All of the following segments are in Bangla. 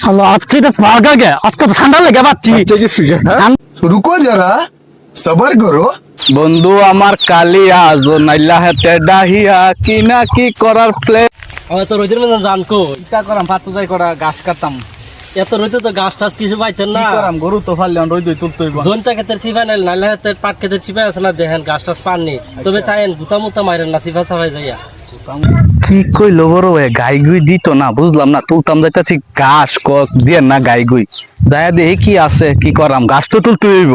हेलो आपसे तो भागा गया आपको तो ठंडा लगे बाच्ची रुको जरा सबर करो বন্ধু আমার কালিয়া জনাইলা হেতে ডাহিয়া কি না কি করার প্লে আমি তো রোজের মধ্যে জানকো ইটা করাম পাতু যাই করা ঘাস কাটতাম এত রোজে তো গাছ টাছ কিছু পাইছেন না কি করাম গরু তো ফাললে রই দই তুলতে হইব জোনটা খেতে চিপা নাই নাইলে হাতে পাট খেতে চিপা আছে না দেখেন গাছ টাছ পাননি তবে চাইেন গুতা মুতা মারেন না চিপা চাপাই যাইয়া কি কইলো বড় ভাই গাই গুই দিত না বুঝলাম না তুলতাম যাইতাছি ঘাস কক দিয়ে না গাই গুই যায়া দেখি কি আছে কি করাম ঘাস তো তুলতে হইব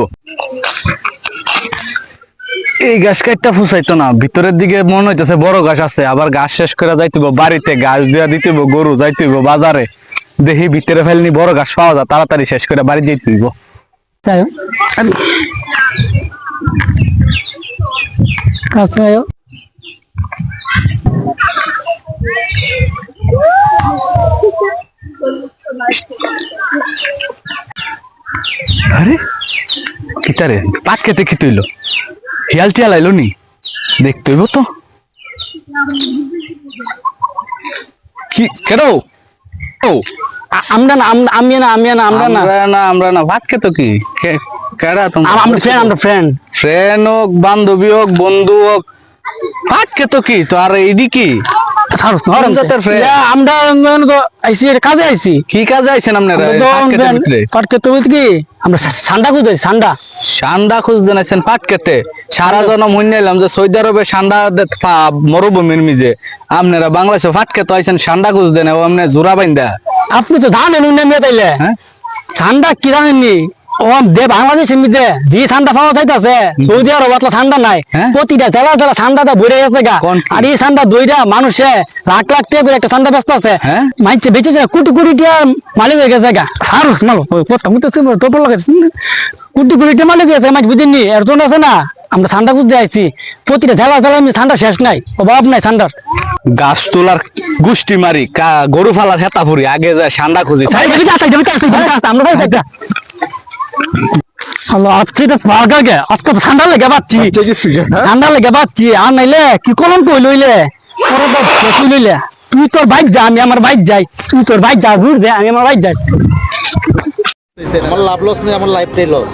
এই ঘাস কাটটা ফুসাইতো না ভিতরের দিকে মনে হইতেছে বড় ঘাস আছে আবার ঘাস শেষ করে যাইতেব বাড়িতে ঘাস দিয়া দিতেব গরু যাইতেব বাজারে দেখি ভিতরে ফেলনি বড় ঘাস পাওয়া যায় তাড়াতাড়ি শেষ করে বাড়ি যেতে হইব আরে কিতারে পাট খেতে কি তৈল হিয়াল টিয়াল আইলো নি দেখতে হইব তো কি কেন ও আমরা না আমি না আমরা না আমরা না ভাত খেতো কি কেডা তুমি আমরা ফ্রেন্ড ফ্রেন্ড হোক বান্ধবী হোক বন্ধু হোক ভাত খেতো কি তো আর এইদি কি আমরা আইসি কাজে আইসি কি কাজে আইছেন আপনারা পাট খেতে বলতে কি আমরা ঠান্ডা খুঁজে ঠান্ডা সান্ডা খুঁজতে নাইছেন পাট খেতে সারা জনম হইনাইলাম যে সৌদি আরবে সান্ডা মরুভূমির মিজে আপনারা বাংলাদেশে পাট খেতে আইছেন সান্ডা খুঁজতে না আপনি জোড়া বাইন্দা আপনি তো ধান এনে নেমে তাইলে হ্যাঁ ঠান্ডা কি জানেননি ও দে বাংলাদেশের মধ্যে যে ঠান্ডা পাওয়া যাইতাছে সৌদি আরব অত ঠান্ডা নাই প্রতিটা জেলা জেলা ঠান্ডাটা ভরে গেছে গা আর এই ঠান্ডা দইরা মানুষে লাখ লাখ টাকা করে একটা ঠান্ডা ব্যস্ত আছে মাইছে বেঁচেছে কোটি কোটি টাকার মালিক হয়ে গেছে গা সারুস মালো প্রথম তো তোপর লাগাইছে কোটি কোটি টাকা মালিক হয়েছে মাছ বুঝিনি এর জন্য আছে না আমরা ঠান্ডা খুঁজতে আইছি প্রতিটা জেলা জেলা ঠান্ডা শেষ নাই অভাব নাই ঠান্ডার গাছ তোলার গুষ্টি মারি গরু ফালার হেতা ফুরি আগে যায় সান্ডা খুঁজি আমরা ভাই দেখা হ্যালো আপনি তো ভাগা গে আজকে তো ঠান্ডা লেগে বাচ্চি ঠান্ডা লেগে বাচ্চি আর নাইলে কি কলঙ্ক লইলে লইলে তুই তোর বাইক যা আমি আমার বাইক যাই তুই তোর বাইক যা ঘুর দে আমি আমার বাইক যাই আমার লাভ লস নেই আমার লাইফটাই লস